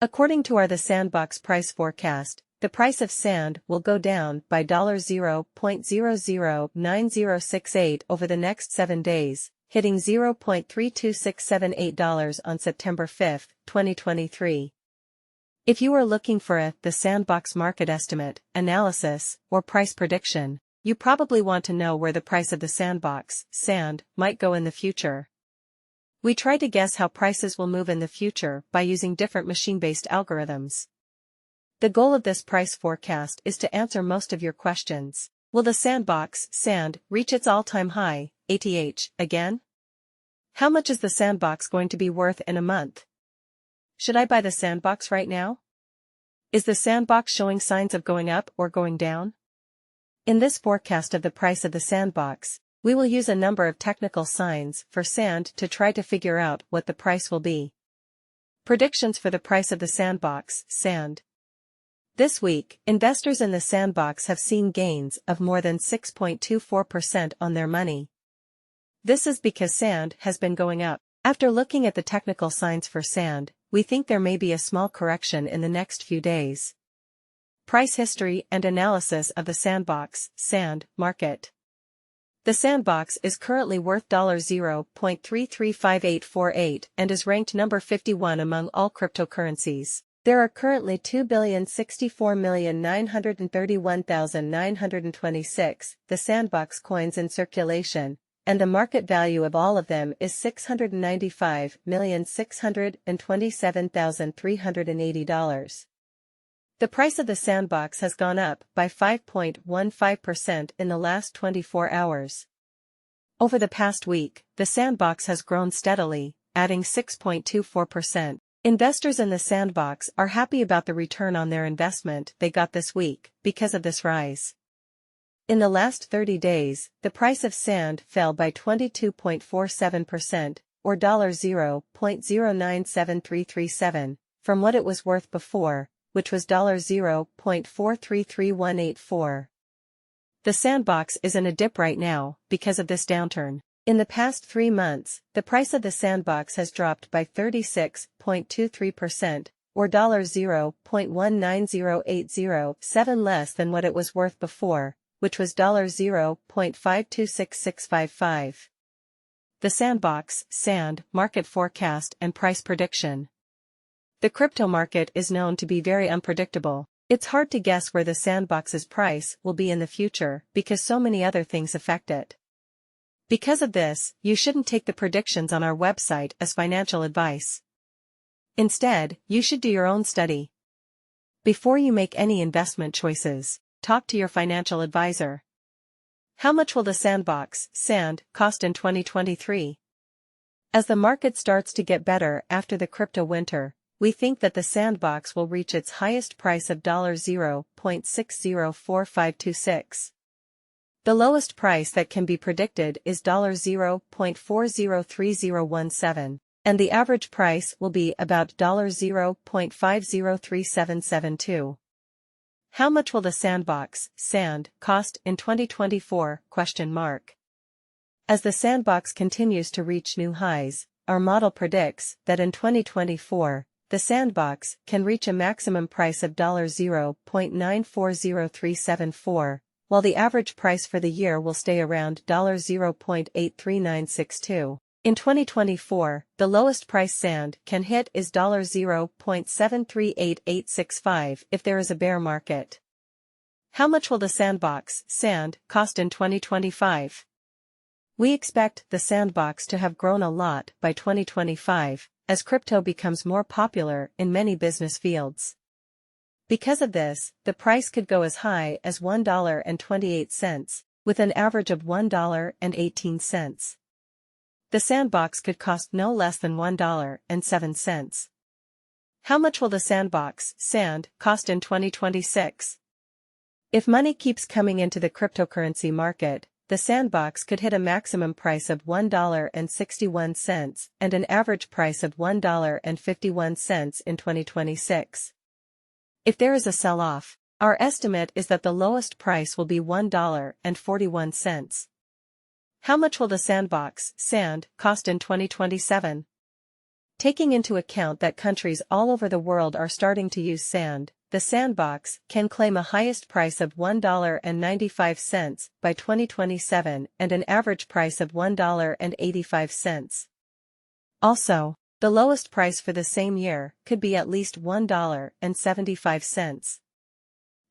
According to the Sandbox price forecast, the price of sand will go down by $0.009068 over the next 7 days, hitting $0.32678 on September 5, 2023. If you are looking for the Sandbox market estimate, analysis, or price prediction, you probably want to know where the price of the Sandbox, sand, might go in the future. We try to guess how prices will move in the future by using different machine-based algorithms. The goal of this price forecast is to answer most of your questions. Will the Sandbox, sand, reach its all-time high, ATH, again? How much is the Sandbox going to be worth in a month? Should I buy the Sandbox right now? Is the Sandbox showing signs of going up or going down? In this forecast of the price of the Sandbox, we will use a number of technical signs for sand to try to figure out what the price will be. Predictions for the price of the Sandbox, sand. This week, investors in the Sandbox have seen gains of more than 6.24% on their money. This is because sand has been going up. After looking at the technical signs for sand, we think there may be a small correction in the next few days. Price history and analysis of the Sandbox, sand, market. The Sandbox is currently worth $0.335848 and is ranked number 51 among all cryptocurrencies. There are currently 2,064,931,926 the Sandbox coins in circulation, and the market value of all of them is $695,627,380. The price of the Sandbox has gone up by 5.15% in the last 24 hours. Over the past week, the Sandbox has grown steadily, adding 6.24%. Investors in the Sandbox are happy about the return on their investment they got this week because of this rise. In the last 30 days, the price of sand fell by 22.47%, or $0.097337, from what it was worth before, which was $0.433184. The Sandbox is in a dip right now because of this downturn. In the past 3 months, the price of the Sandbox has dropped by 36.23%, or $0.190807 less than what it was worth before, which was $0.5266655. The Sandbox, sand, market forecast and price prediction. The crypto market is known to be very unpredictable. It's hard to guess where the Sandbox's price will be in the future because so many other things affect it. Because of this, you shouldn't take the predictions on our website as financial advice. Instead, you should do your own study. Before you make any investment choices, talk to your financial advisor. How much will the Sandbox, sand, cost in 2023? As the market starts to get better after the crypto winter, we think that the Sandbox will reach its highest price of $0.604526. The lowest price that can be predicted is $0.403017, and the average price will be about $0.503772. How much will the Sandbox, sand, cost in 2024? As the Sandbox continues to reach new highs, our model predicts that in 2024, the Sandbox can reach a maximum price of $0.940374, while the average price for the year will stay around $0.83962. In 2024, the lowest price sand can hit is $0.738865 if there is a bear market. How much will the Sandbox, sand, cost in 2025? We expect the Sandbox to have grown a lot by 2025, as crypto becomes more popular in many business fields. Because of this, the price could go as high as $1.28, with an average of $1.18. The Sandbox could cost no less than $1.07. How much will the Sandbox, sand, cost in 2026? If money keeps coming into the cryptocurrency market, the Sandbox could hit a maximum price of $1.61 and an average price of $1.51 in 2026. If there is a sell-off, our estimate is that the lowest price will be $1.41. How much will the Sandbox, sand, cost in 2027? Taking into account that countries all over the world are starting to use sand, the Sandbox can claim a highest price of $1.95 by 2027 and an average price of $1.85. Also, the lowest price for the same year could be at least $1.75.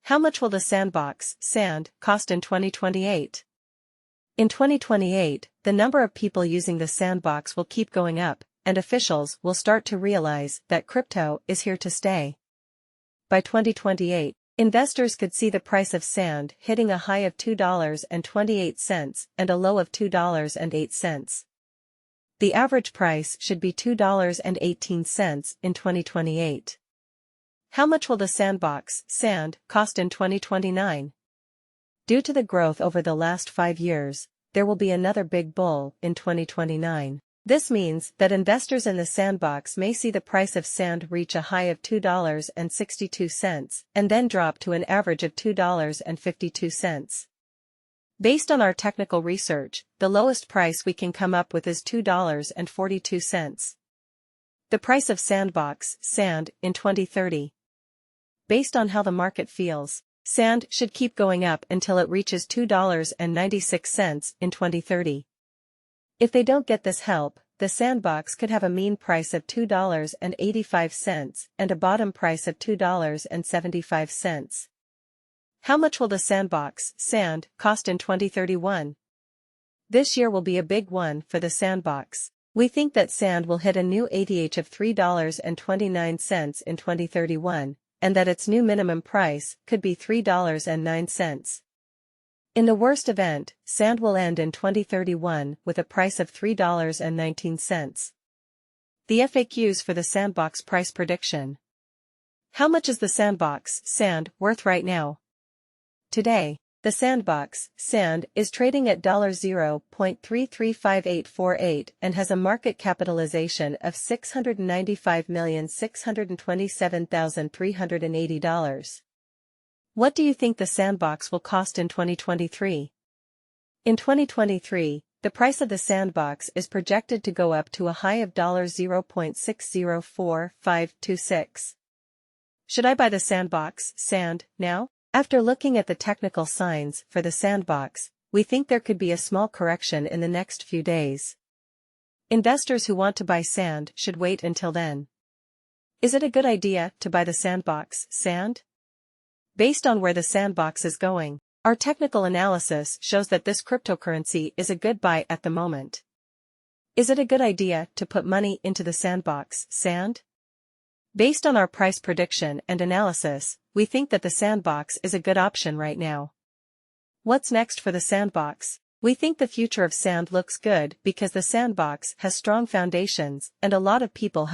How much will the Sandbox sand cost in 2028? In 2028, the number of people using the Sandbox will keep going up, and officials will start to realize that crypto is here to stay. By 2028, investors could see the price of sand hitting a high of $2.28 and a low of $2.08. The average price should be $2.18 in 2028. How much will the Sandbox sand cost in 2029? Due to the growth over the last 5 years, there will be another big bull in 2029. This means that investors in the Sandbox may see the price of sand reach a high of $2.62 and then drop to an average of $2.52. Based on our technical research, the lowest price we can come up with is $2.42. The price of Sandbox sand in 2030. Based on how the market feels, sand should keep going up until it reaches $2.96 in 2030. If they don't get this help, the Sandbox could have a mean price of $2.85 and a bottom price of $2.75. How much will the Sandbox sand cost in 2031? This year will be a big one for the Sandbox. We think that sand will hit a new ATH of $3.29 in 2031, and that its new minimum price could be $3.09. In the worst event, sand will end in 2031 with a price of $3.19. The FAQs for the Sandbox price prediction. How much is the Sandbox sand worth right now? Today, the Sandbox sand is trading at $0.335848 and has a market capitalization of $695,627,380. What do you think the Sandbox will cost in 2023? In 2023, the price of the Sandbox is projected to go up to a high of $0.604526. Should I buy the Sandbox sand now? After looking at the technical signs for the Sandbox, we think there could be a small correction in the next few days. Investors who want to buy sand should wait until then. Is it a good idea to buy the Sandbox sand? Based on where the Sandbox is going, our technical analysis shows that this cryptocurrency is a good buy at the moment. Is it a good idea to put money into the Sandbox sand? Based on our price prediction and analysis, we think that the Sandbox is a good option right now. What's next for the Sandbox? We think the future of sand looks good because the Sandbox has strong foundations and a lot of people